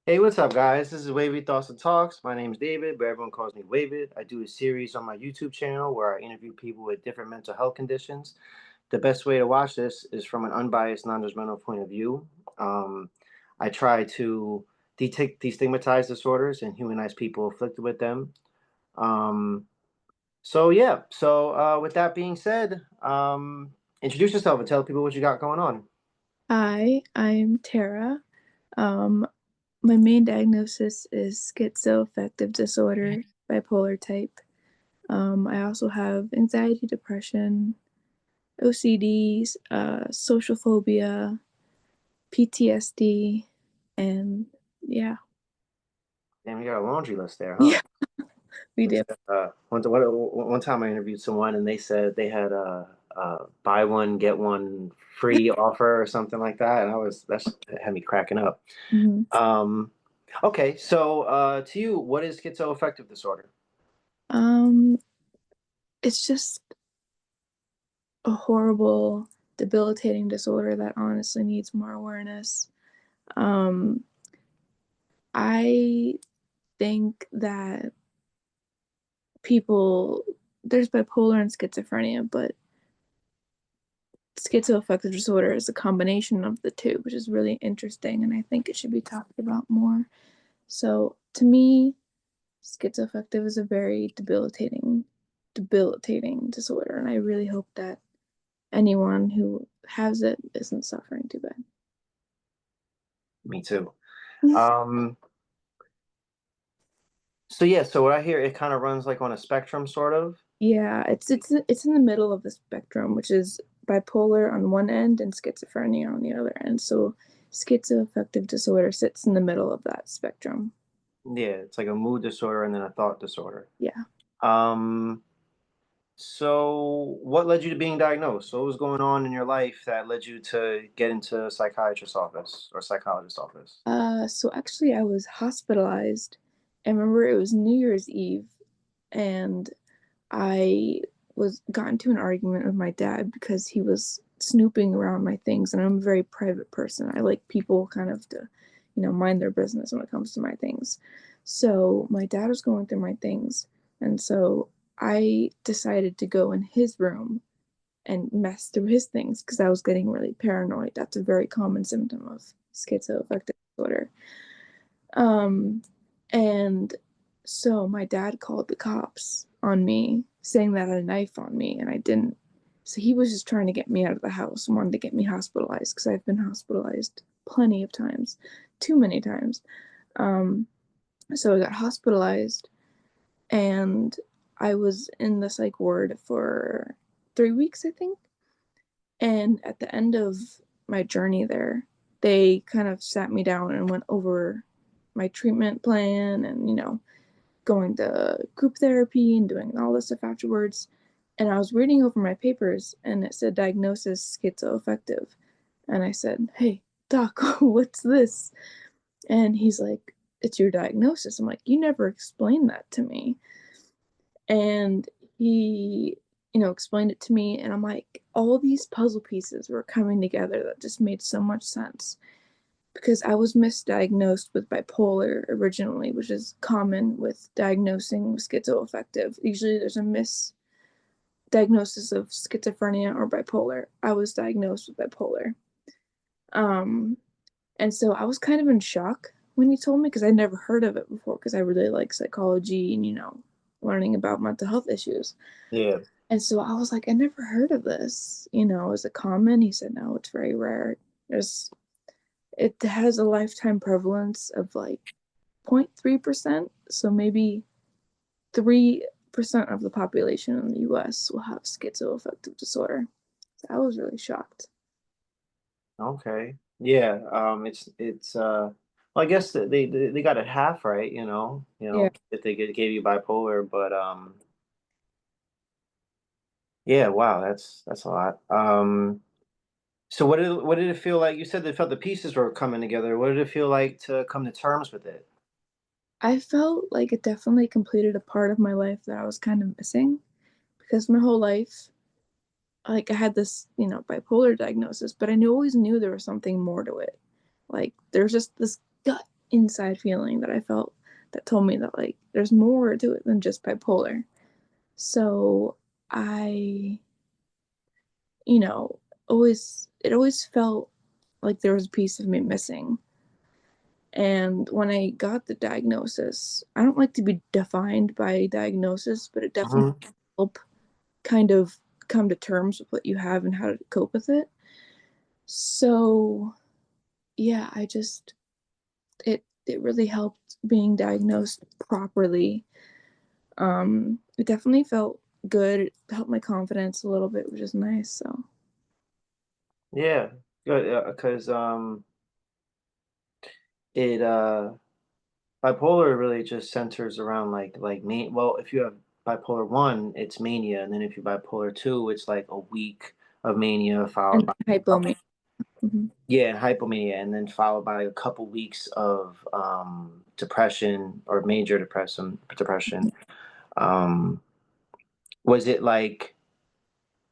Hey, what's up, guys? This is Wavy Thoughts and Talks. My name is David, but everyone calls me Wavid. I do a series on my YouTube channel where I interview people with different mental health conditions. The best way to watch this is from an unbiased, non-judgmental point of view. Um, I try to destigmatize disorders and humanize people afflicted with them. Um, with that being said, introduce yourself and tell people what you got going on. Hi, I'm Tara. Um, my main diagnosis is schizoaffective disorder, bipolar type. I also have anxiety, depression, OCD, social phobia, PTSD, and yeah, Damn, you got a laundry list there, huh? yeah, we do. One time I interviewed someone and they said they had a buy one get one free offer or something like that, and that had me cracking up. Mhm. Um, okay, so to you, what is schizoaffective disorder? Um, it's just a horrible, debilitating disorder that honestly needs more awareness. Um, I think that people there's bipolar and schizophrenia, but schizoaffective disorder is a combination of the two, which is really interesting, and I think it should be talked about more. So to me, schizoaffective is a very debilitating disorder, and I really hope that anyone who has it isn't suffering too bad. Me too. Um, so what I hear, it kind of runs like on a spectrum, sort of. Yeah, it's in the middle of the spectrum, which is bipolar on one end and schizophrenia on the other end. So schizoaffective disorder sits in the middle of that spectrum. Yeah, it's like a mood disorder and then a thought disorder. Yeah. Um, So, what led you to being diagnosed? So what was going on in your life that led you to get into a psychiatrist's office or psychologist's office? So actually I was hospitalized. I remember it was New Year's Eve and I was got into an argument with my dad because he was snooping around my things, and I'm a very private person. I like people kind of to, mind their business when it comes to my things. So my dad was going through my things, and so I decided to go in his room and mess through his things because I was getting really paranoid. That's a very common symptom of schizoaffective disorder. Um, and so my dad called the cops on me, saying that I had a knife on me, and I didn't. So he was just trying to get me out of the house and wanted to get me hospitalized because I've been hospitalized plenty of times, too many times. Um, so I got hospitalized, and I was in the psych ward for 3 weeks, I think. And at the end of my journey there, they kind of sat me down and went over my treatment plan and, going to group therapy and doing all this stuff afterwards. And I was reading over my papers and it said diagnosis schizoaffective. And I said, "Hey, doc, what's this?" And he's like, "It's your diagnosis." I'm like, "You never explained that to me." And he, explained it to me. And I'm like, all these puzzle pieces were coming together that just made so much sense because I was misdiagnosed with bipolar originally, which is common with diagnosing schizoaffective. Usually there's a misdiagnosis of schizophrenia or bipolar. I was diagnosed with bipolar. Um, and so I was kind of in shock when he told me because I'd never heard of it before because I really like psychology and, learning about mental health issues. Yeah. And so I was like, I never heard of this. Is it common? He said, no, it's very rare. There's It has a lifetime prevalence of like 0.3%. So maybe 3% of the population in the US will have schizoaffective disorder. So I was really shocked. Okay. Yeah. Well, I guess that they got it half right, Yeah. if gave you bipolar, but yeah, wow, that's a lot. So what did it feel like? You said they felt the pieces were coming together. What did it feel like to come to terms with it? I felt like it definitely completed a part of my life that I was kind of missing because my whole life, like I had this, bipolar diagnosis, but I always knew there was something more to it. Like there's just this gut inside feeling that I felt that told me that like there's more to it than just bipolar. So I, you know, it always felt like there was a piece of me missing. And when I got the diagnosis, I don't like to be defined by diagnosis, but it definitely Hmm. helped kind of come to terms with what you have and how to cope with it. So yeah, it really helped being diagnosed properly. It definitely felt good. It helped my confidence a little bit, which is nice. So Yeah, good. Because it bipolar really just centers around like me. Well, if you have bipolar one, it's mania, and then if you bipolar two, it's like a week of mania followed and by hypomania. Mhm. yeah, and hypomania, and then followed by a couple weeks of depression or major depression. Um, was it like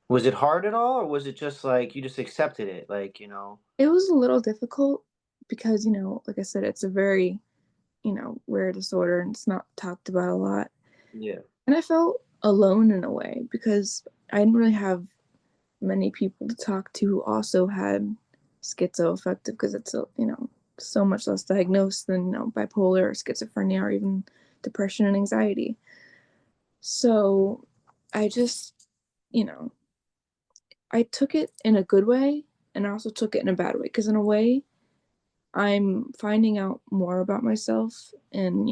was it hard at all, or was it just like you just accepted it, like It was a little difficult because, like I said, it's a very, rare disorder and it's not talked about a lot. Yeah, And I felt alone in a way because I didn't really have many people to talk to who also had schizoaffective because it's so much less diagnosed than bipolar or schizophrenia or even depression and anxiety. So I just, you know, I took it in a good way and I also took it in a bad way because in a way I'm finding out more about myself and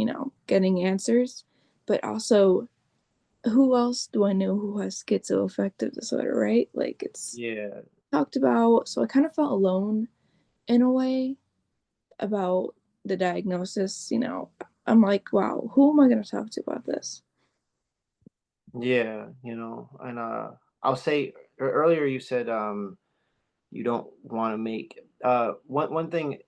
getting answers, but also who else do I know who has schizoaffective disorder, right? Like it's yeah, talked about. So I kind of felt alone in a way about the diagnosis. I'm like, wow, who am I going to talk to about this? yeah. And I'll say earlier you said you don't want to make one thing.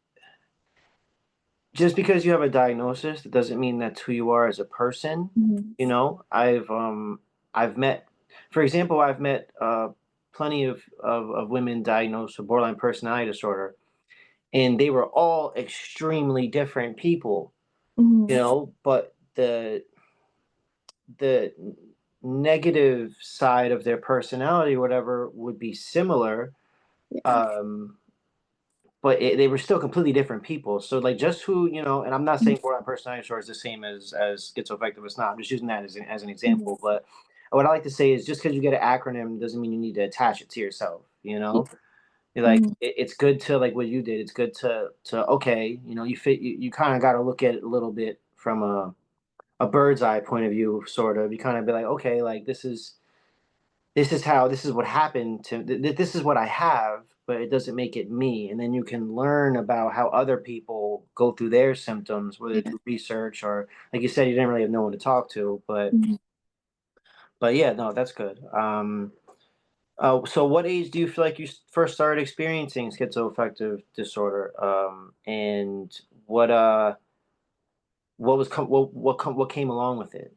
Just because you have a diagnosis, that doesn't mean that's who you are as a person. Mhm. I've met, for example, I've met plenty of women diagnosed with borderline personality disorder, and they were all extremely different people, Mhm. but the negative side of their personality, whatever, would be similar. Yeah. Um, but they were still completely different people. So like just who and I'm not Mhm. saying borderline personality disorder is the same as schizoaffective. It's not. I'm just using that as an Mhm. example. But what I like to say is just because you get an acronym doesn't mean you need to attach it to yourself. Yeah. You're like Mhm. it's good to like what you did. It's good to okay. You kind of got to look at it a little bit from a bird's eye point of view, sort of. You kind of be like okay, like this is what happened to this is what I have, but it doesn't make it me. And then you can learn about how other people go through their symptoms, whether Yeah. through research or like you said, you didn't really have no one to talk to. But Mhm. but yeah, no, that's good. So what age do you feel like you first started experiencing schizoaffective disorder? And what came along with it?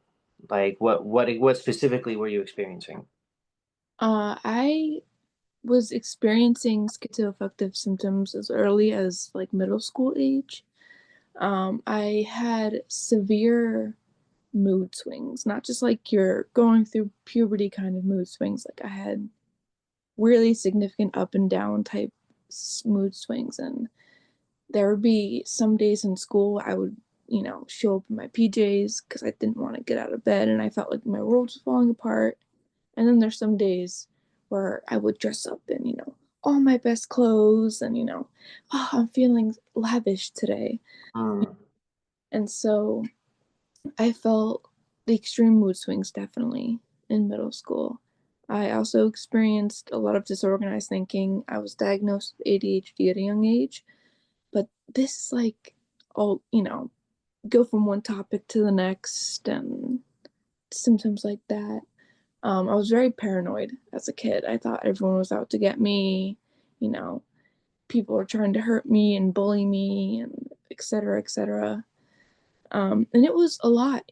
Like what specifically were you experiencing? I was experiencing schizoaffective symptoms as early as like middle school age. I had severe mood swings, not just like you're going through puberty kind of mood swings. Like I had really significant up and down type mood swings. And there would be some days in school I would, show up in my PJs because I didn't want to get out of bed and I felt like my world was falling apart. And then there's some days where I would dress up in, all my best clothes and, oh, I'm feeling lavish today. Mm, And so I felt the extreme mood swings definitely in middle school. I also experienced a lot of disorganized thinking. I was diagnosed with ADHD at a young age, but this is like all, go from one topic to the next and symptoms like that. I was very paranoid as a kid. I thought everyone was out to get me, you know, people were trying to hurt me and bully me and et cetera, et cetera. And it was a lot,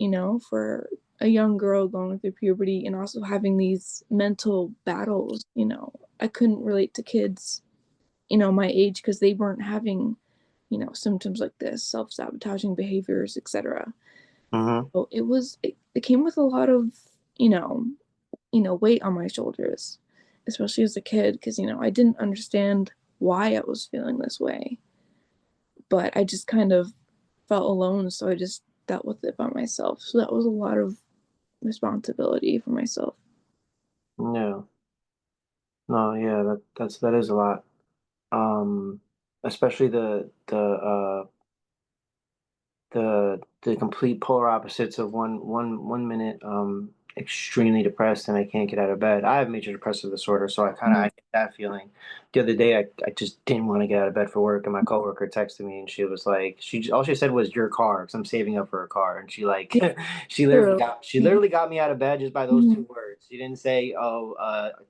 for a young girl going through puberty and also having these mental battles. I couldn't relate to kids, my age because they weren't having symptoms like this, self-sabotaging behaviors, etc. Mm-hmm. So it came with a lot of, you know, weight on my shoulders, especially as a kid, because I didn't understand why I was feeling this way, but I just kind of felt alone, so I just dealt with it by myself. So that was a lot of responsibility for myself. Yeah. No, yeah, that is a lot. Um, Especially the complete polar opposites of one minute extremely depressed and I can't get out of bed. I have major depressive disorder, so I Mhm. get that feeling. The other day I just didn't want to get out of bed for work, and my coworker texted me and she was like, all she said was your car, because I'm saving up for a car, and she like Yeah, true. she Yeah. literally got me out of bed just by those Mhm. two words. She didn't say, oh,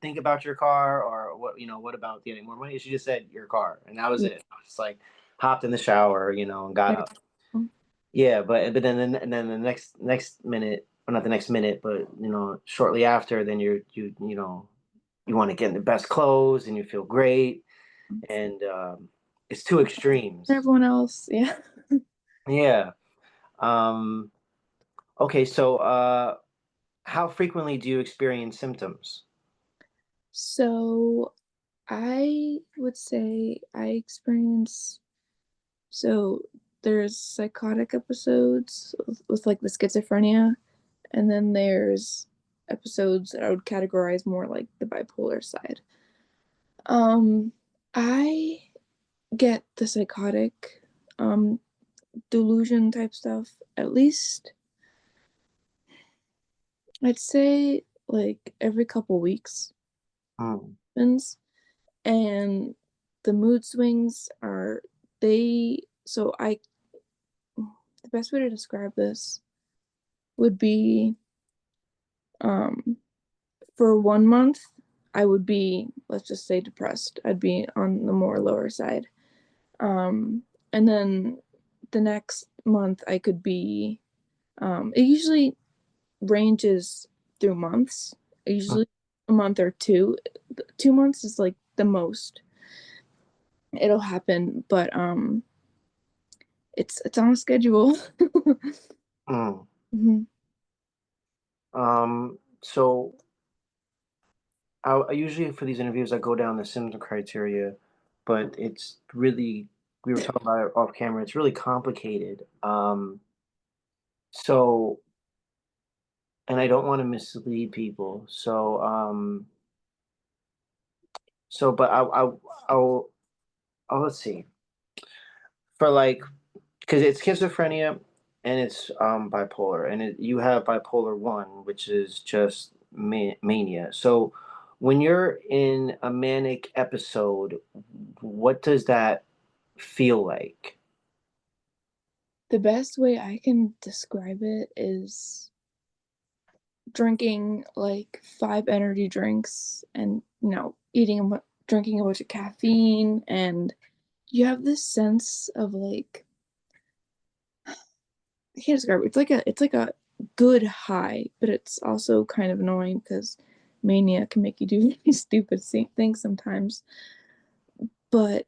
think about your car, or what about getting more money. She just said your car, and that was Yeah. it. I was just like hopped in the shower, and got There up. you go. Yeah, but then the next minute, or not the next minute, but shortly after, then you want to get in the best clothes and you feel great, and it's two extremes. Everyone else, yeah. Yeah. Um, okay, so how frequently do you experience symptoms? So I would say I experience, so there's psychotic episodes with like the schizophrenia, and then there's episodes that I would categorize more like the bipolar side. Um, I get the psychotic, um, delusion type stuff at least, I'd say, like every couple weeks. Mm, And the mood swings are, they so I the best way to describe this would be, um for 1 month I would be, let's just say, depressed. I'd be on the more lower side. And then the next month I could be, it usually ranges through months. mm, Usually a month or two. 2 months is like the most it'll happen, but it's on a schedule. mm. Mhm. So I usually, for these interviews, I go down the symptom criteria, but it's really, we were talking about it off camera. It's really complicated. So, and I don't want to mislead people. But let's see. For like, because it's schizophrenia and it's bipolar, and you have bipolar one, which is just mania. So, when you're in a manic episode, what does that feel like? The best way I can describe it is drinking like 5 energy drinks, and drinking a bunch of caffeine, and you have this sense of like, I can't describe it. It's like a good high, but it's also kind of annoying because mania can make you do really stupid things sometimes. But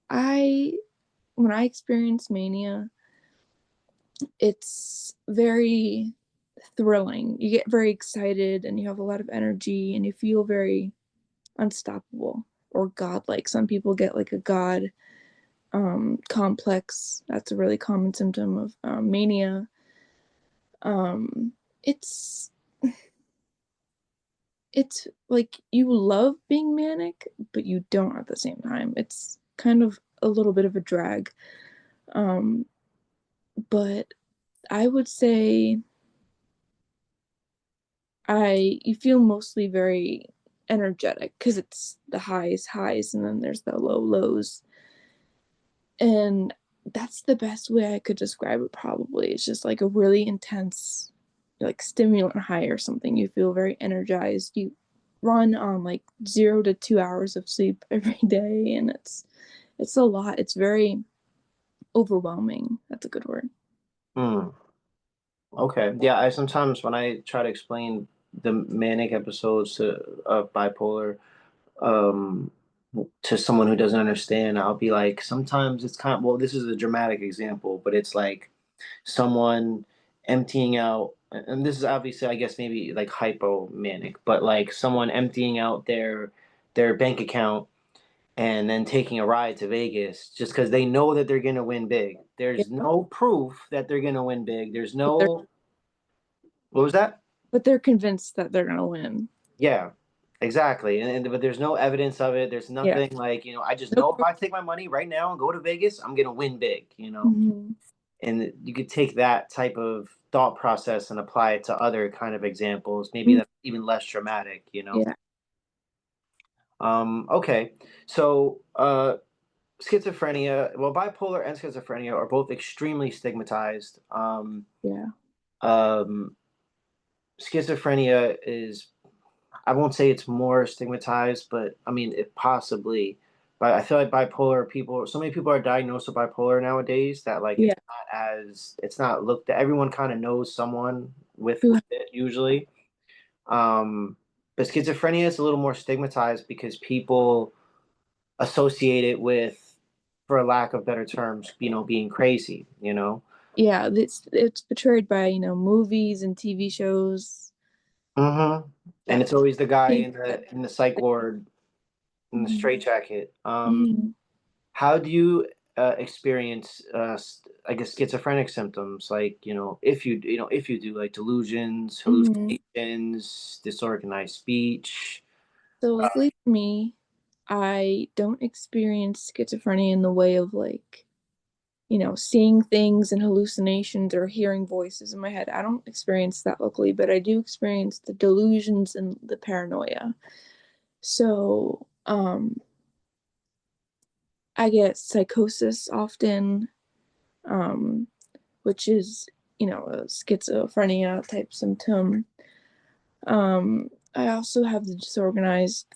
I when I experience mania, it's very thrilling. You get very excited and you have a lot of energy and you feel very unstoppable or godlike. Some people get like a god complex. That's a really common symptom of mania. Um, it's it's like you love being manic, but you don't at the same time. It's kind of a little bit of a drag. Um, but I would say I you feel mostly very energetic because it's the highs and then there's the lows, and that's the best way I could describe it. Probably it's just like a really intense, like stimulant high or something. You feel very energized. You run on like 0 to 2 hours of sleep every day, and it's a lot. It's very overwhelming. That's a good word. Hmm. Okay. Yeah, I sometimes, when I try to explain the manic episodes of bipolar, um, to someone who doesn't understand, I'll be like, sometimes it's kind of, well, this is a dramatic example, but it's like someone emptying out, and this is obviously, I guess, maybe like hypomanic, but like someone emptying out their bank account and then taking a ride to Vegas just because they know that they're gonna win big. Yeah, There's no proof that they're gonna win big. There's but they're no, what was that? but they're convinced that they're gonna win. Yeah, exactly. And but there's no evidence of it. There's Yeah. nothing like, I just Nope. know if I take my money right now and go to Vegas, I'm gonna win big. Hmm. And you could take that type of thought process and apply it to other kind of examples, maybe that's even less dramatic. Yeah. Okay. So schizophrenia, well, bipolar and schizophrenia are both extremely stigmatized. Yeah. Um, Schizophrenia is, I won't say it's more stigmatized, but I mean, it possibly. But I feel like bipolar people, so many people are diagnosed with bipolar nowadays that like Yeah. it's not looked at. Everyone kind of knows someone Who with it usually. Um, but schizophrenia is a little more stigmatized because people associate it with, for a lack of better terms, being crazy. Yeah, it's portrayed by, movies and TV shows Mm-hmm. And that it's always the guy paint in that. the psych ward in the Mhm. straitjacket. Mhm. How do you experience, I guess, schizophrenic symptoms? Like, if you do, like delusions, Mhm. hallucinations, disorganized speech. So luckily for me, I don't experience schizophrenia in the way of like, seeing things and hallucinations or hearing voices in my head. I don't experience that luckily, but I do experience the delusions and the paranoia. So, I get psychosis often, um, which is, a schizophrenia type symptom. I also have the disorganized,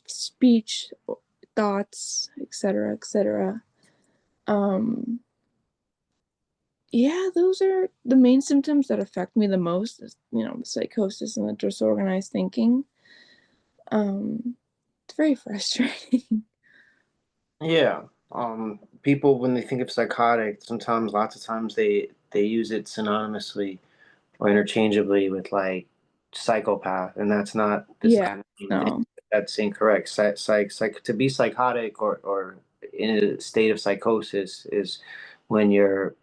speech, thoughts, etc., etc. Um, yeah, those are the main symptoms that affect me the most. Is, the psychosis and the disorganized thinking. It's very frustrating. Yeah. People, when they think of psychotic, sometimes, lots of times, they use it synonymously or interchangeably with like psychopath, and that's Yeah, not the same thing. no, That's incorrect. To be psychotic or in a state of psychosis is when your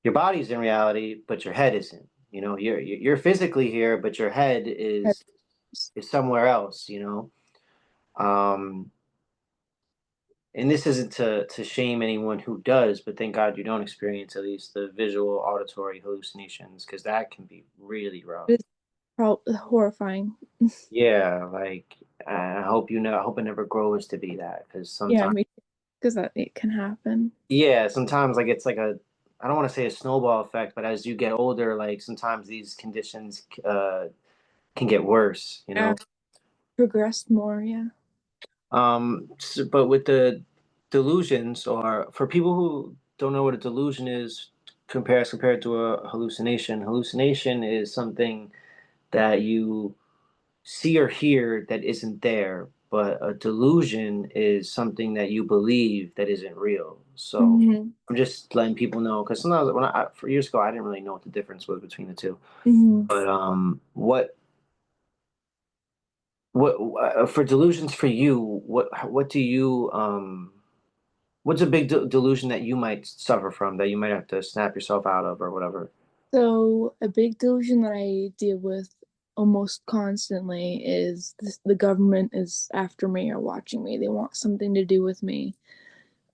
body's in reality, but your head isn't. You're physically here, but your head is somewhere else. Um, and this isn't to shame anyone who does, but thank God you don't experience at least the visual auditory hallucinations because that can be really rough. it's horrifying. Yeah, like I hope I hope it never grows to be that because Yeah, sometimes, me because that it can happen. yeah, sometimes like it's like I don't want to say a snowball effect, but as you get older, like sometimes these conditions can get worse, you Yeah, know. progressed more. Yeah. But with the delusions, or for people who don't know what a delusion is, compared to a hallucination. Hallucination is something that you see or hear that isn't there, but a delusion is something that you believe that isn't real. So Hmm. I'm just letting people know because sometimes for years ago I didn't really know what the difference was between the two. Hmm. But what for delusions for you? What do you what's a big delusion that you might suffer from that you might have to snap yourself out of or whatever? So a big delusion that I deal with almost constantly is the government is after me or watching me. They want something to do with me.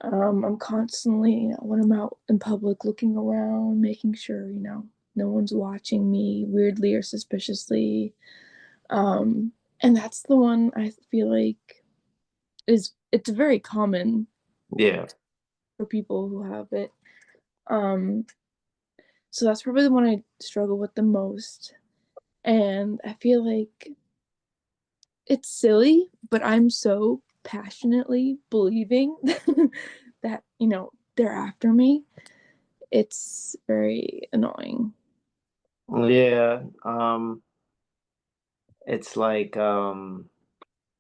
I'm constantly, when I'm out in public, looking around, making sure, no one's watching me weirdly or suspiciously. Um, and that's the one I feel like it's very common Yeah. for people who have it. Um, so that's probably the one I struggle with the most. And I feel like it's silly, but I'm so passionately believing that, they're after me. It's very annoying. Yeah. It's like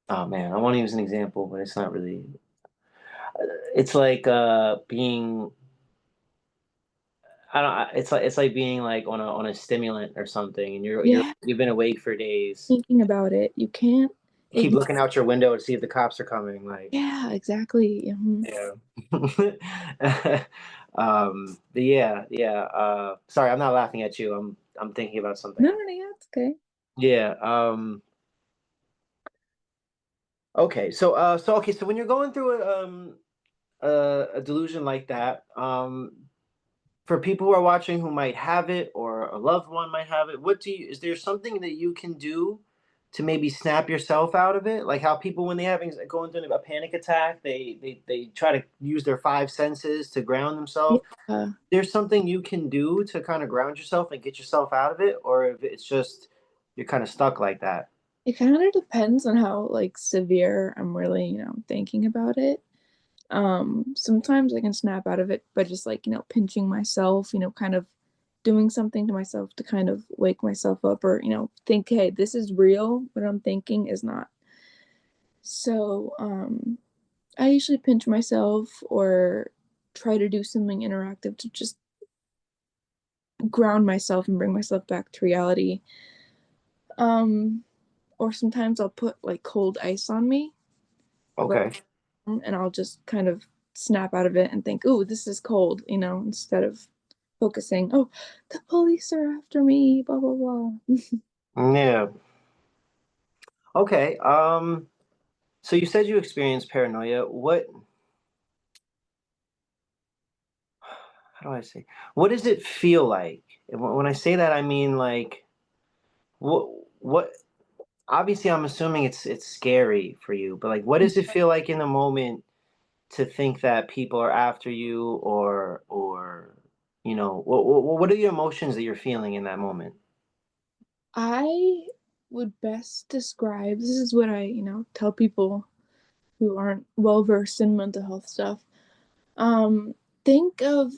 Oh man, I want to use an example, but it's not really. It's like being. I don't. It's like being like on a stimulant or something, and Yeah, you've been awake for days. thinking about it, you can't You keep ignore. looking out your window to see if the cops are coming. Like, Yeah, exactly. yeah. But yeah, yeah. Sorry, I'm not laughing at you. I'm thinking about something No, else. no, no, yeah, it's okay. Yeah. Okay. So when you're going through a delusion like that, for people who are watching who might have it or a loved one might have it, is there something that you can do to maybe snap yourself out of it? Like how people when they having going through a panic attack, they try to use their five senses to ground themselves. Yeah, There's something you can do to kind of ground yourself and get yourself out of it, or if it's just you're kind of stuck like that. it kind of depends on how like severe I'm really, thinking about it. Sometimes I can snap out of it by just like, pinching myself, kind of doing something to myself to kind of wake myself up or, think, hey, this is real. What I'm thinking is not. So, I usually pinch myself or try to do something interactive to just ground myself and bring myself back to reality. Um, or sometimes I'll put like cold ice on me, right, Okay. and I'll just kind of snap out of it and think, "Oh, this is cold," instead of focusing, "Oh, the police are after me," blah blah blah. Yeah. Okay. So you said you experienced paranoia. How do I say? What does it feel like? And when I say that, I mean like what obviously I'm assuming it's scary for you, but like what does it feel like in the moment to think that people are after you or what are the emotions that you're feeling in that moment? I would best describe this is what I, tell people who aren't well versed in mental health stuff. Um, think of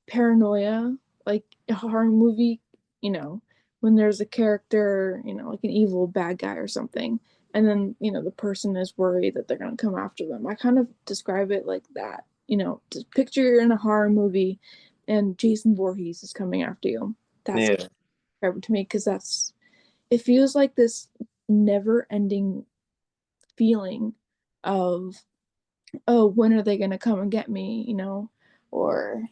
paranoia, like a horror movie, you know, when there's a character, like an evil bad guy or something, and then, the person is worried that they're going to come after them. I kind of describe it like that, just picture you're in a horror movie and Jason Voorhees is coming after you. That's Yeah. to me because it feels like this never ending feeling of, oh, when are they going to come and get me, or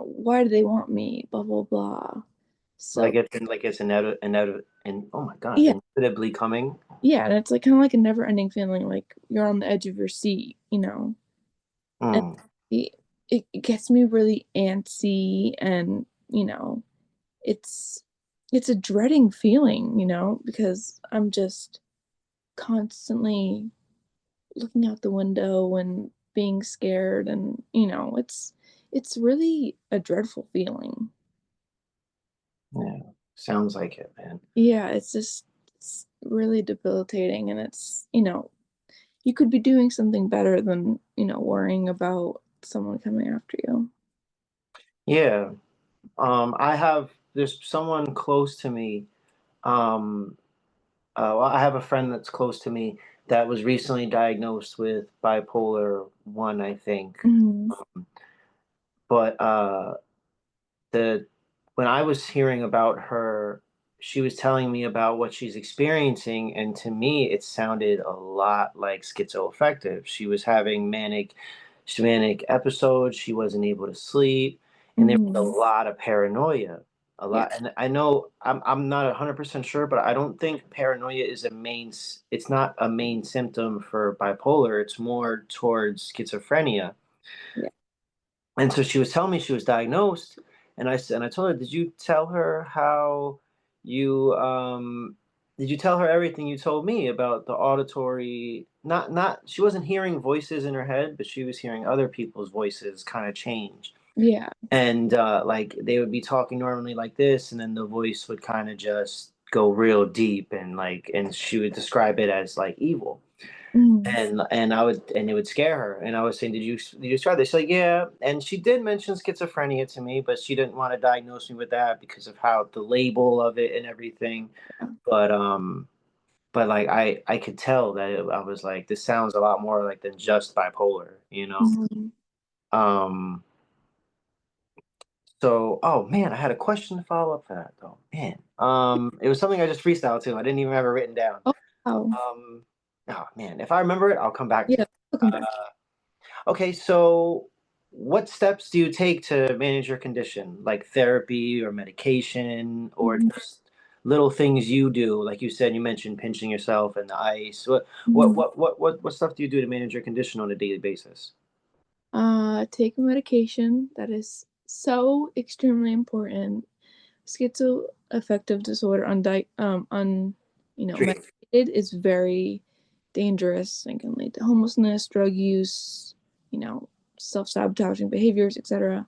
why do they want me? Blah blah blah. So Like it's and oh my god, yeah, inevitably coming. yeah, and it's like kind of like a never-ending feeling, like you're on the edge of your seat, and Mm, it gets me really antsy, and it's it's a dreading feeling, because I'm just constantly looking out the window and being scared, and it's really a dreadful feeling. yeah. Sounds like it, man. Yeah, it's really debilitating, and it's, you could be doing something better than, worrying about someone coming after you. Yeah. There's someone close to me. Um, well, I have a friend that's close to me that was recently diagnosed with bipolar 1, I think. Mhm. But the when I was hearing about her, she was telling me about what she's experiencing, and to me, it sounded a lot like schizoaffective. She was having manic episodes. She wasn't able to sleep, and there was a Mhm. lot of paranoia. A Yeah. lot, and I know I'm not 100% sure, but I don't think paranoia is it's not a main symptom for bipolar. It's more towards schizophrenia. Yeah. And so she was telling me she was diagnosed, and I told her, "Did you tell her how you did you tell her everything you told me about the auditory not she wasn't hearing voices in her head, but she was hearing other people's voices kind of change. Yeah. And like they would be talking normally like this, and then the voice would kind of just go real deep and she would describe it as like evil." Mhm. And it would scare her. And I was saying, did you try this? She's like, yeah. And she did mention schizophrenia to me, but she didn't want to diagnose me with that because of how the label of it and everything. Yeah. But but like I could tell that I was like, this sounds a lot more like than just bipolar, you know. Mhm. Um, so oh man, I had a question to follow up for that though. Man, it was something I just freestyled too. I didn't even have it written down. Oh, wow. Um, oh man, if I remember it, I'll come back to Yeah, it. I'll come back. Okay, so what steps do you take to manage your condition, like therapy or medication, or Mhm, just little things you do? Like you said, you mentioned pinching yourself in the ice. mhm. What stuff do you do to manage your condition on a daily basis? Take a medication. That is so extremely important. Schizoaffective disorder, Treat. medicated, is very dangerous and can lead to homelessness, drug use, you know, self-sabotaging behaviors, etc.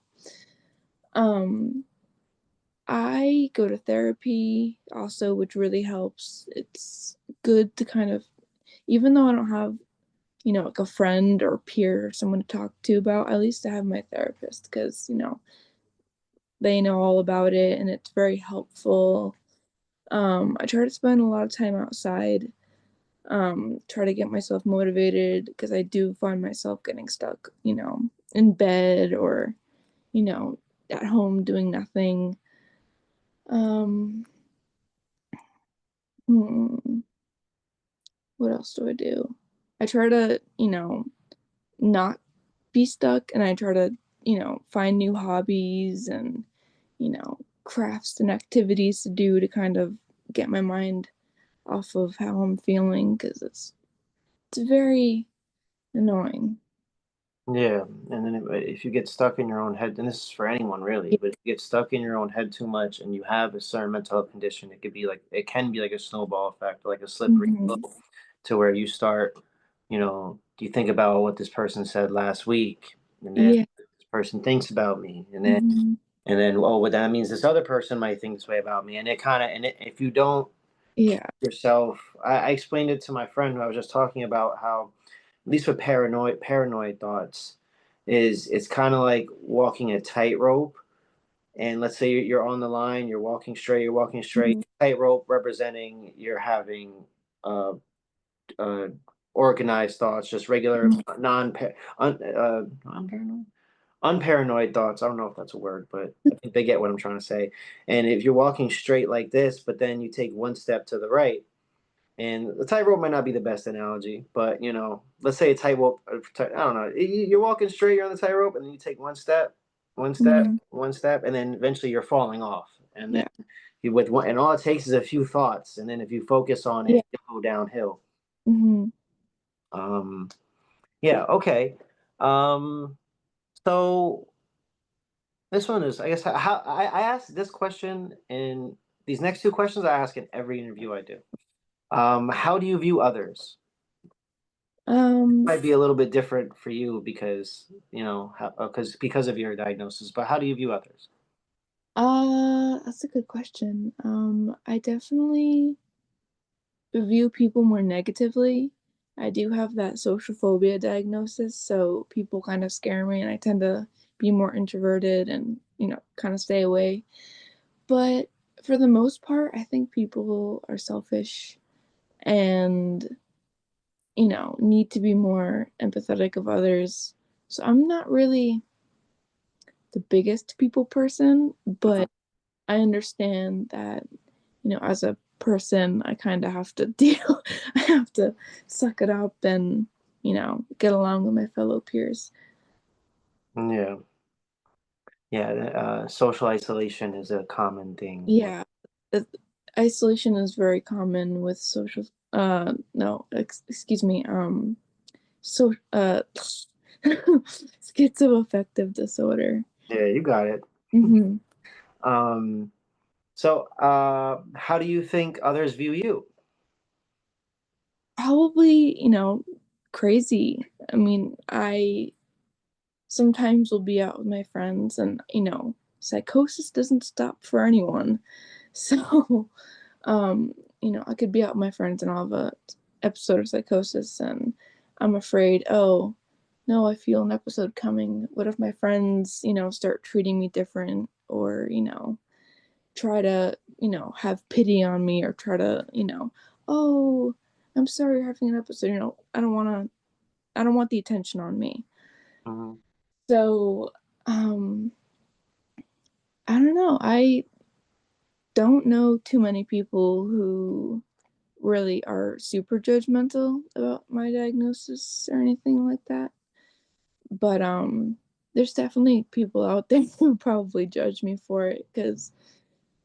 Um, I go to therapy also, which really helps. It's good to kind of, even though I don't have, like a friend or peer or someone to talk to about, at least I have my therapist because, they know all about it and it's very helpful. I try to spend a lot of time outside, try to get myself motivated because I do find myself getting stuck, in bed or, you know, at home doing nothing. Um, hmm, what else do I do? I try to, not be stuck and I try to, find new hobbies and, crafts and activities to do to kind of get my mind off of how I'm feeling because it's very annoying. Yeah, and then if you get stuck in your own head, and this is for anyone really, but if you get stuck in your own head too much and you have a certain mental health condition, it can be like a snowball effect, like a slippery Mhm. slope, to where you start, you think about what this person said last week, and then Yeah. this person thinks about me, Mhm. and then oh, well, that means this other person might think this way about me, and if you don't Yeah. yourself, I explained it to my friend who I was just talking about how at least with paranoid thoughts is it's kind of like walking a tightrope. And let's say you're on the line, you're walking straight, Mhm. tightrope representing you're having uh, uh, organized thoughts, just regular Mhm. non-paranoid, unparanoid thoughts. I don't know if that's a word, but I think they get what I'm trying to say. And if you're walking straight like this, but then you take one step to the right, and the tightrope might not be the best analogy, but let's say a tightrope. I don't know. You're walking straight, you're on the tightrope, and then you take one step, one step, Mhm. one step, and then eventually you're falling off. And then Yeah. and all it takes is a few thoughts, and then if you focus on Yeah. it, you'll go downhill. Mhm. Um, yeah. Okay. Um, so this one is, I guess, how I asked this question, and these next two questions I ask in every interview I do. How do you view others? Um, Might be a little bit different for you because because of your diagnosis. But how do you view others? that's a good question. I definitely view people more negatively. I do have that social phobia diagnosis, so people kind of scare me and I tend to be more introverted and, kind of stay away. But for the most part, I think people are selfish and, need to be more empathetic of others. So I'm not really the biggest people person, Mhm. but I understand that, as a person, I kind of have to deal, I have to suck it up and, get along with my fellow peers. Yeah, yeah. Social isolation is a common thing. Yeah. uh, Isolation is very common with social, no, excuse me, so, schizoaffective disorder. Yeah, you got it. Hmm. Um, so, how do you think others view you? Probably, crazy. I mean, I sometimes will be out with my friends and, psychosis doesn't stop for anyone. So, I could be out with my friends and I'll have a episode of psychosis and I'm afraid, oh, no, I feel an episode coming. What if my friends, start treating me different or, try to, have pity on me or try to, oh, I'm sorry you're having an episode. I don't want the attention on me. Hmm. So, um, I don't know. I don't know too many people who really are super judgmental about my diagnosis or anything like that. But there's definitely people out there who probably judge me for it because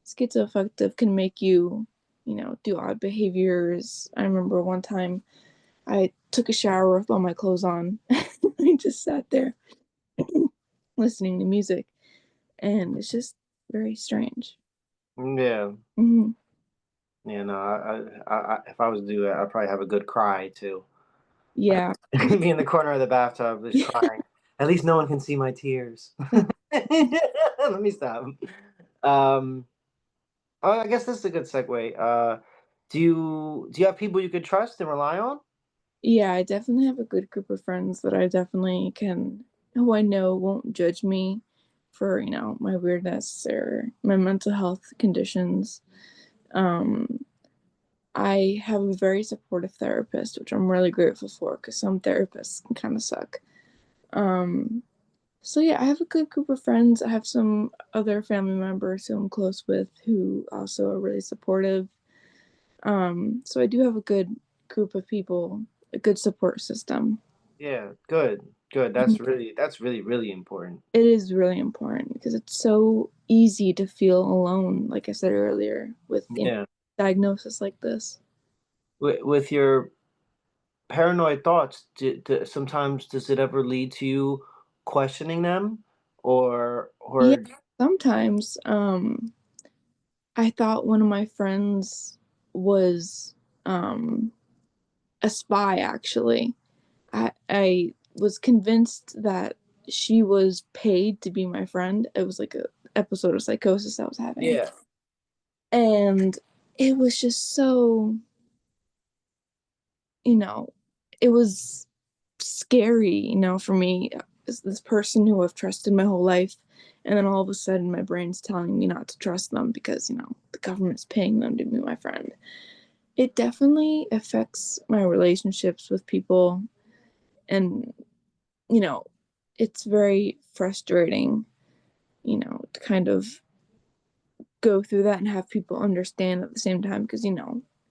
schizoaffective can make you, do odd behaviors. I remember one time I took a shower with all my clothes on. I just sat there listening to music, and it's just very strange. Yeah. Mm-hmm. Yeah, no, if I was to do that, I'd probably have a good cry too. Yeah. Be in the corner of the bathtub just crying. At least no one can see my tears. Let me stop. Um, I guess this is a good segue. Do you have people you could trust and rely on? Yeah, I definitely have a good group of friends that I definitely who I know won't judge me for, my weirdness or my mental health conditions. Um, I have a very supportive therapist, which I'm really grateful for because some therapists can kind of suck. Um, so yeah, I have a good group of friends. I have some other family members who I'm close with who also are really supportive. So I do have a good group of people, a good support system. Yeah, good, good. Mhm. That's really really important. It is really important because it's so easy to feel alone, like I said earlier, with Yeah, diagnosis like this. with your paranoid thoughts, sometimes does it ever lead to you questioning them, Yeah, or sometimes I thought one of my friends was um a spy actually. I was convinced that she was paid to be my friend. It was like a episode of psychosis I was having. yeah, And it was just so, you know, it was scary, for me as this person who I've trusted my whole life. And then all of a sudden, my brain's telling me not to trust them because, the government's paying them to be my friend. It definitely affects my relationships with people. And, you know, it's very frustrating, to kind of go through that and have people understand at the same time because,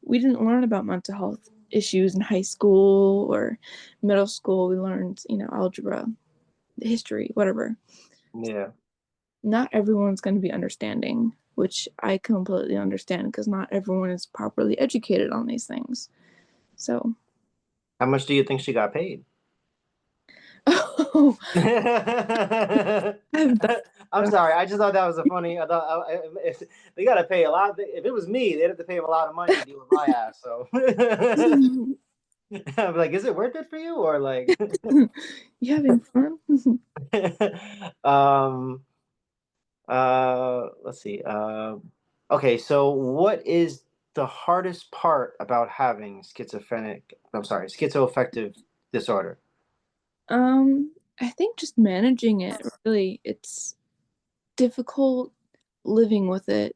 we didn't learn about mental health issues in high school or middle school. We learned, algebra, history, whatever. yeah. Not everyone's going to be understanding, which I completely understand because not everyone is properly educated on these things. So, How much do you think she got paid? oh, I've done I'm stuff. sorry. I just thought that was a funny. I thought if they got to pay a lot. If it was me, they'd have to pay him a lot of money to deal with my ass. So I'm like, is it worth it for you or like? You having fun? um. Let's see. Okay. So, what is the hardest part about having schizophrenic? I'm sorry, schizoaffective disorder. I think just managing it really, it's difficult living with it.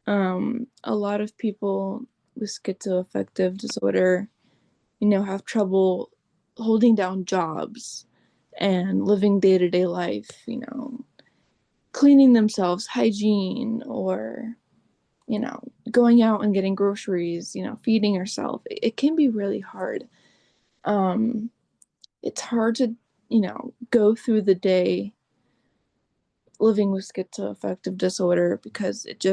A lot of people with schizoaffective disorder, have trouble holding down jobs and living day to day life, cleaning themselves, hygiene, or, going out and getting groceries, feeding yourself. It can be really hard. Um, it's hard to, go through the day living with schizoaffective disorder because it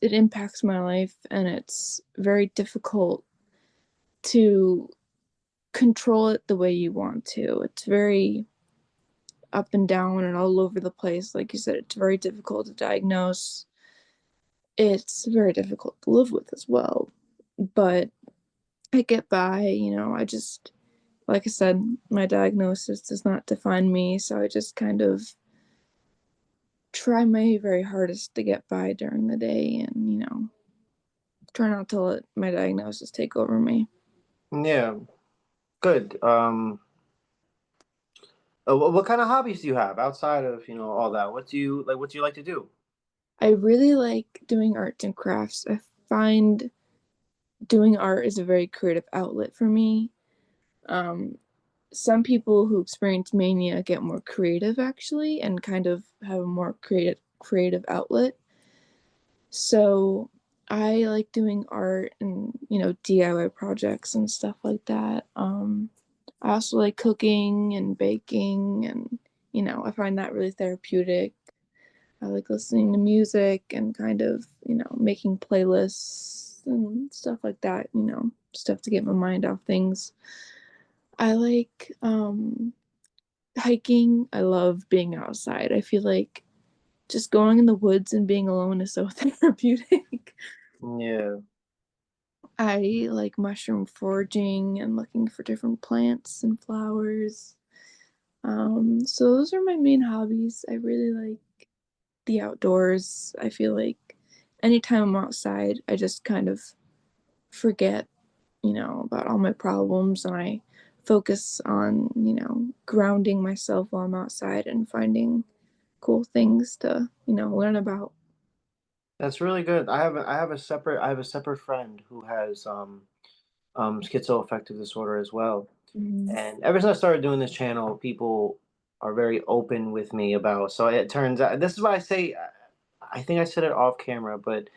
impacts my life and it's very difficult to control it the way you want to. It's very up and down and all over the place. Like you said, it's very difficult to diagnose. It's very difficult to live with as well. But I get by, I just, like I said, my diagnosis does not define me. So I just kind of try my very hardest to get by during the day and, try not to let my diagnosis take over me. Yeah. Good. What kind of hobbies do you have outside of all that? What do you like? What do you like to do? I really like doing arts and crafts. I find doing art is a very creative outlet for me. Um, some people who experience mania get more creative actually and kind of have a more creative outlet. So I like doing art and, DIY projects and stuff like that. I also like cooking and baking and, I find that really therapeutic. I like listening to music and kind of, making playlists and stuff like that, stuff to get my mind off things. I like hiking. I love being outside. I feel like just going in the woods and being alone is so therapeutic. Yeah, I like mushroom foraging and looking for different plants and flowers. So those are my main hobbies. I really like the outdoors. I feel like anytime I'm outside, I just kind of forget, about all my problems and I focus on, grounding myself while I'm outside and finding cool things to, learn about. that's really good. I have a separate friend who has schizoaffective disorder as well. Mm-hmm. And ever since I started doing this channel, people are very open with me about. So it turns out this is why I say, I think I said it off camera, but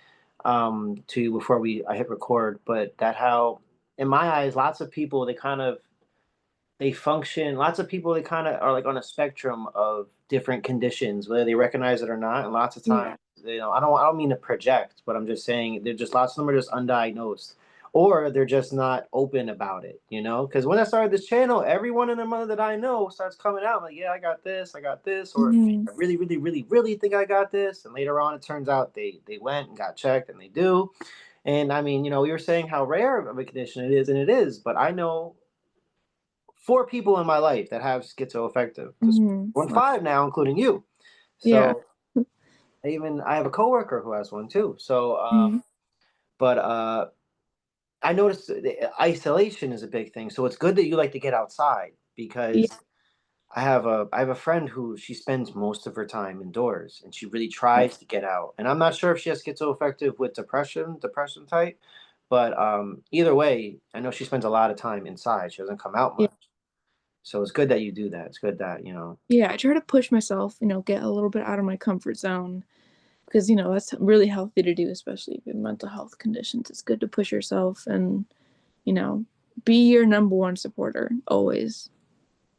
to you before I hit record, but that how in my eyes, lots of people they function. Lots of people they kind of are like on a spectrum of different conditions, whether they recognize it or not. And lots of Yeah. times, I don't mean to project, but I'm just saying they're just lots of them are just undiagnosed, or they're just not open about it. Because when I started this channel, everyone and their mother that I know starts coming out like, yeah, I got this, or Mm-hmm. I really, really, really, really think I got this. And later on, it turns out they went and got checked, and they do. And I mean, we were saying how rare of a condition it is, and it is. But I know four people in my life that have schizoaffective. Because Mm-hmm. one Wow. five now, including you. Yeah. So I have a coworker who has one too. So, Mm-hmm. but I noticed isolation is a big thing. So it's good that you like to get outside Yeah. because I have a friend who she spends most of her time indoors and she really Oh, tries to get out. And I'm not sure if she has schizoaffective with depression type, but either way, I know she spends a lot of time inside. She doesn't come out yeah. much. So it's good that you do that. It's good that, Yeah. I try to push myself, get a little bit out of my comfort zone because, that's really healthy to do, especially with mental health conditions. It's good to push yourself and, you know, be your number one supporter always.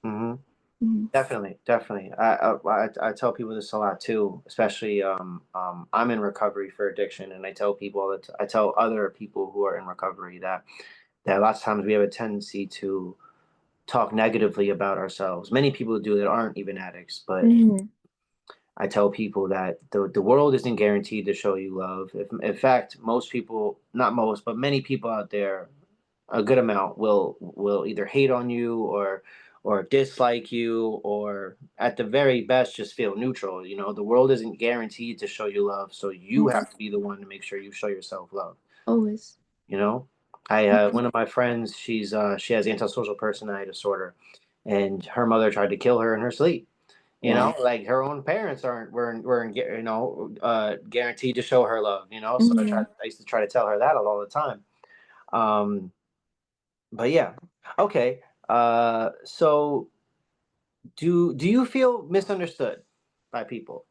hmm Mm-hmm. Definitely, definitely. I tell people this a lot too, especially I'm in recovery for addiction, and I tell people that I tell other people who are in recovery that lots of times we have a tendency to talk negatively about ourselves. Many people do that aren't even addicts, but Mm-hmm. I tell people that the world isn't guaranteed to show you love. If, in fact, most people, not most, but many people out there, a good amount will either hate on you or dislike you or at the very best just feel neutral. The world isn't guaranteed to show you love, so you Mm-hmm. have to be the one to make sure you show yourself love. Always. You know, I one of my friends, she has antisocial personality disorder, and her mother tried to kill her in her sleep. Wow. Like her own parents aren't weren't guaranteed to show her love. So Mm-hmm. I used to try to tell her that all the time. Um, but yeah, okay. So do you feel misunderstood by people?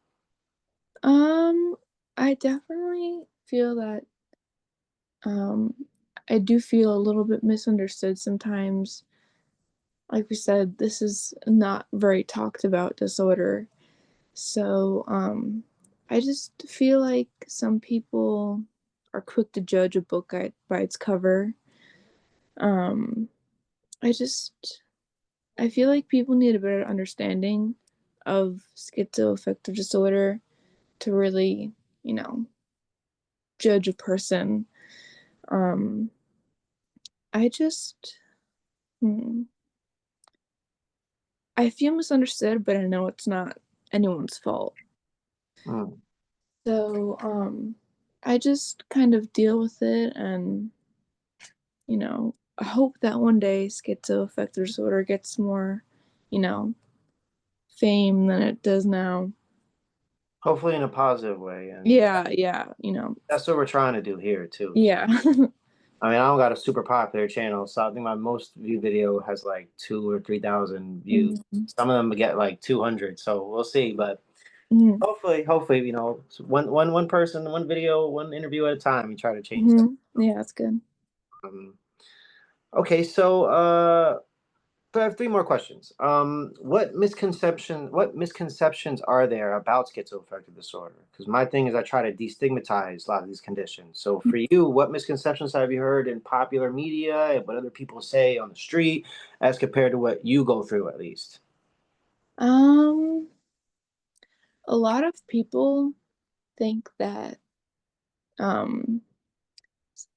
Um, I definitely feel that um I do feel a little bit misunderstood sometimes. Like we said, this is not very talked about disorder. So, I just feel like some people are quick to judge a book by its cover. Um, I just I feel like people need a better understanding of schizoaffective disorder to really, you know, judge a person. Um, I just hmm, I feel misunderstood, but I know it's not anyone's fault. Mm, So, I just kind of deal with it and, I hope that one day schizoaffective disorder gets more, you know, fame than it does now. hopefully in a positive way, and Yeah, yeah, that's what we're trying to do here too. So yeah. I mean, I don't got a super popular channel, so I think my most viewed video has like 2 or 3 thousand views. Mhm. Some of them get like 200, so we'll see. But Mhm. hopefully, one person, one video, one interview at a time. We try to change that. Mhm. Yeah, that's good. Um, okay, so I have three more questions. What misconceptions are there about schizoaffective disorder? Because my thing is I try to destigmatize a lot of these conditions. So for you, what misconceptions have you heard in popular media and what other people say on the street as compared to what you go through at least? Um, a lot of people think that um,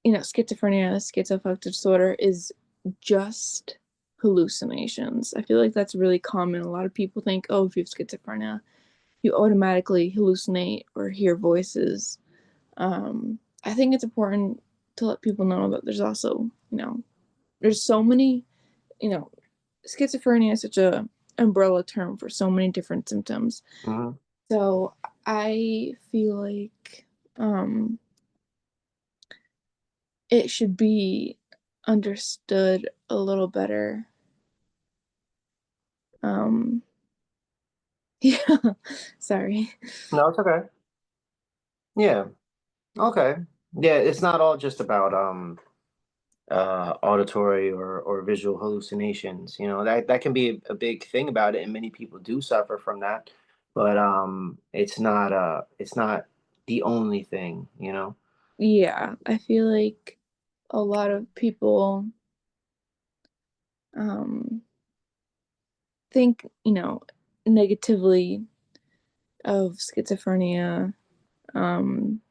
schizophrenia, schizoaffective disorder is just hallucinations. I feel like that's really common. A lot of people think, oh, if you have schizophrenia, you automatically hallucinate or hear voices. I think it's important to let people know that there's also, there's so many, you know, schizophrenia is such a umbrella term for so many different symptoms. Hmm. So I feel like it should be understood a little better. Um, yeah, sorry. No, it's okay. Yeah. Okay. Yeah, it's not all just about auditory or visual hallucinations. That can be a big thing about it, and many people do suffer from that. But it's not the only thing. Yeah, I feel like a lot of people um, think, negatively of schizophrenia. Um,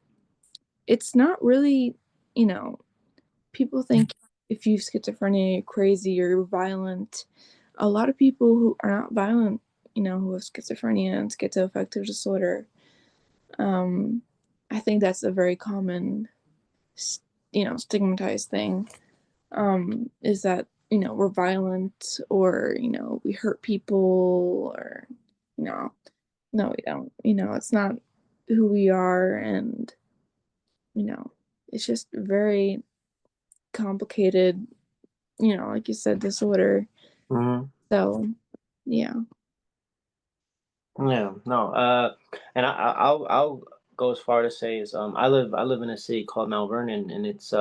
it's not really, you know, people think if you have schizophrenia, you're crazy or you're violent. A lot of people who are not violent, who have schizophrenia and schizoaffective disorder, um, I think that's a very common, stigmatized thing. Is that we're violent or we hurt people or you know no we don't. It's not who we are, and you know it's just very complicated, like you said, disorder. Hmm. So yeah. Yeah, no, and I'll go as far to say is I live in a city called Mount Vernon, and it's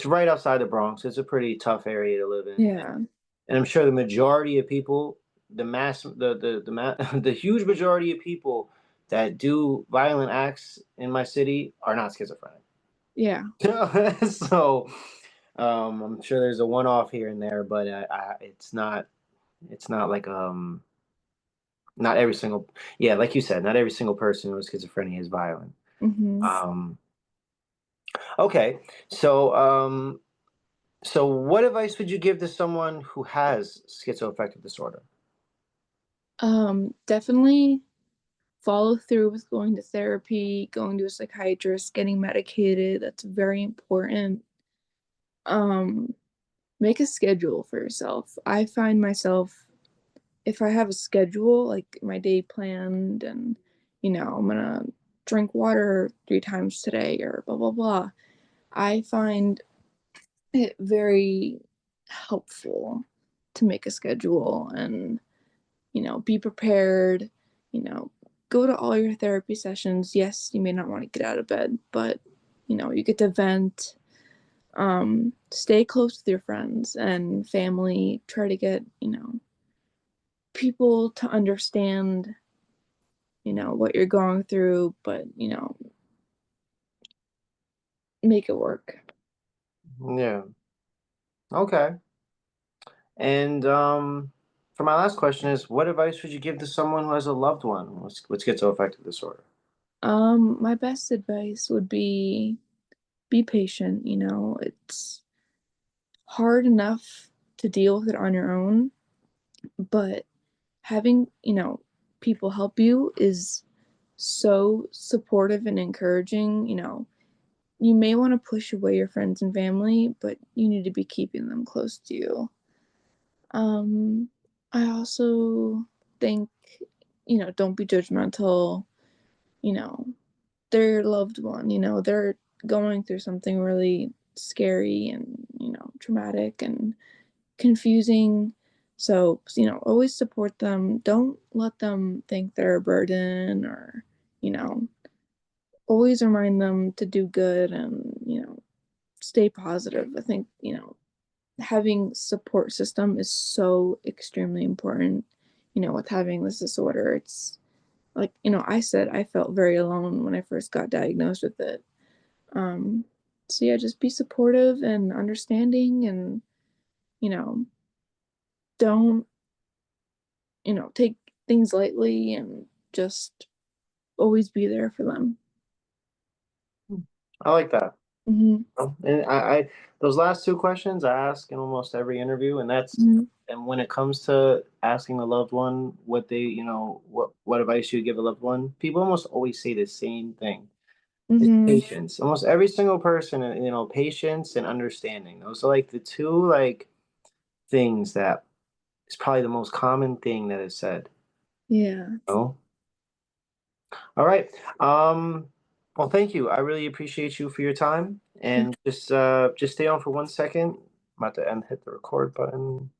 right outside the Bronx. It's a pretty tough area to live in, Yeah. and I'm sure the majority of people, the huge majority of people that do violent acts in my city are not schizophrenic. Yeah. So I'm sure there's a one-off here and there, but it's not like not every single, yeah, like you said, not every single person with schizophrenia is violent. Hmm. Um, okay, so what advice would you give to someone who has schizoaffective disorder? Definitely follow through with going to therapy, going to a psychiatrist, getting medicated. That's very important. um Make a schedule for yourself. I find myself, if I have a schedule, like my day planned, and I'm gonna drink water 3 times today or blah blah blah, I find it very helpful to make a schedule and be prepared. you know Go to all your therapy sessions. Yes, you may not want to get out of bed, but you get to vent. Stay close with your friends and family. Try to get people to understand what you're going through, but make it work. Yeah. Okay. And for my last question is, what advice would you give to someone who has a loved one with schizoaffective disorder? My best advice would be patient. It's hard enough to deal with it on your own, but having people help you is so supportive and encouraging. You may want to push away your friends and family, but you need to be keeping them close to you. um I also think, don't be judgmental. you know they're your loved one. They're going through something really scary and, traumatic and confusing. So, always support them. Don't let them think they're a burden, or, you know, always remind them to do good and, stay positive. I think, having support system is so extremely important, with having this disorder. It's like, I said I felt very alone when I first got diagnosed with it. Um, so yeah, just be supportive and understanding, and, you know, don't, take things lightly, and just always be there for them. I like that. Mm-hmm. And I those last two questions I ask in almost every interview, and that's Mm-hmm. and when it comes to asking a loved one what they, what advice you would give a loved one, people almost always say the same thing. It's Mm-hmm. patience. Almost every single person, patience and understanding. Those are like the two like things that is probably the most common thing that is said. Yeah. Oh, all right. Um, well, thank you. I really appreciate you for your time. And just stay on for 1 second. I'm about to end hit the record button.